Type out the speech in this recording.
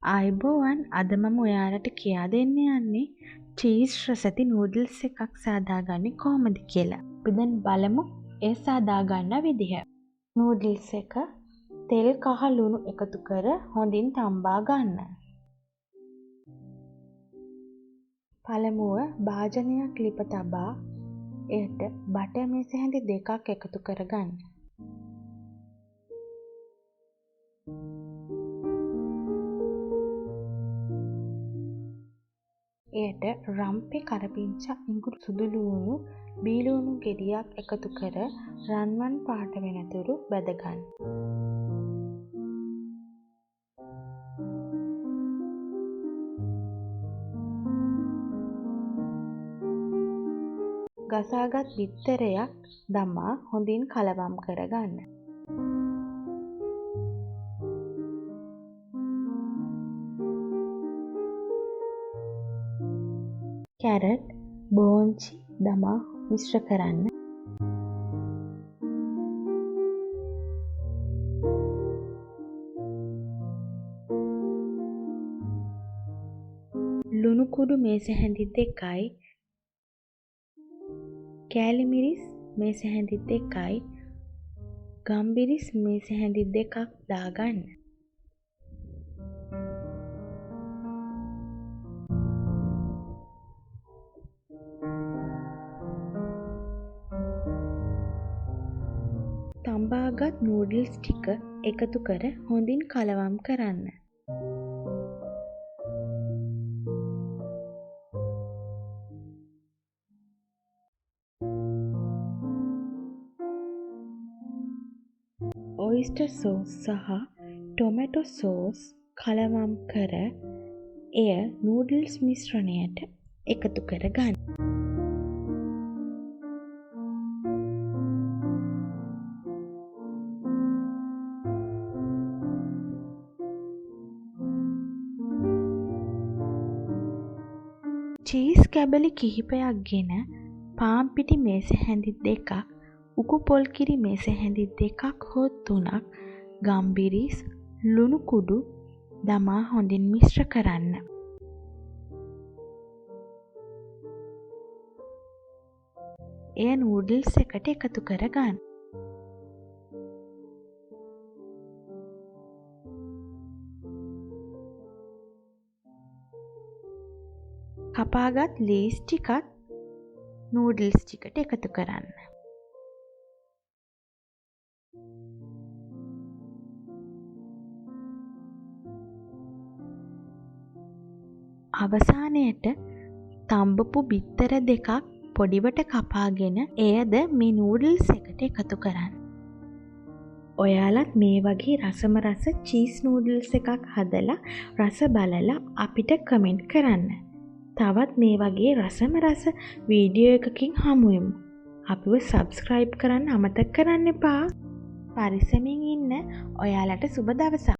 ආයුබෝවන් අද මම ඔයාලට කියා දෙන්න යන්නේ චීස් රසැති නූඩල්ස් එකක් සාදාගන්නේ කොහොමද කියලා. අපි දැන් බලමු ඒ සාදාගන්න විදිහ. නූඩල්ස් එක තෙල් කහ ලුණු එකතු කර හොඳින් තම්බා ගන්න. පළමුව භාජනයක් ලිප තබා එයට බටර් මේස හැඳි දෙකක් එකතු කර ගන්න. එයට රම්පේ කරපිංචා ඉඟුරු සුදු ලුණු බීලුණු ගෙඩියක් එකතු කර රන්වන් පාට වෙනතුරු බැද ගන්න. ගසාගත් බිත්තරයක් දමා හොඳින් කලවම් කර ගන්න. කැරට් බෝංචි දමා මිශ්‍ර කරන්න. ලුණු කුඩු මේස හැඳි 2යි කෑලි මිරිස් මේස හැඳි 2යි ගම්බිරිස් මේස හැඳි 2ක් දාගන්න. තම්බාගත් නූඩල්ස් ටික එකතු කර හොඳින් කලවම් කරන්න. ඔයිස්ටර් සෝස් සහ ටොමැටෝ සෝස් කලවම් කර එය නූඩල්ස් මිශ්‍රණයට එකතු කර ගන්න. චීස් කැබලි කිහිපයක් ගෙන පාන් පිටි මේස හැඳි 2ක් උකු පොල් කිරි මේස හැඳි 2ක් හෝ 3ක් ගම්බිරිස් ලුණු කුඩු දමා හොඳින් මිශ්‍ර කරන්න. එය නූඩල්ස් එකට එකතු කර ගන්න. කපාගත් ලීස් ටිකත් නූඩල්ස් ටිකට එකතු කරන්න. අවසානයට තම්බපු බිත්තර දෙකක් පොඩිවට කපාගෙන එයද මේ නූඩල්ස් එකට එකතු කරන්න. ඔයාලත් මේ වගේ රසම රස චීස් නූඩල්ස් එකක් හදලා රස බලලා අපිට කමෙන්ට් කරන්න. තවත් මේ වගේ රසම රස වීඩියෝ එකකින් හමුවෙමු. අපිව සබ්ස්ක්‍රයිබ් කරන්න අමතක කරන්න එපා. පරිස්සමින් ඉන්න. ඔයාලට සුබ දවසක්.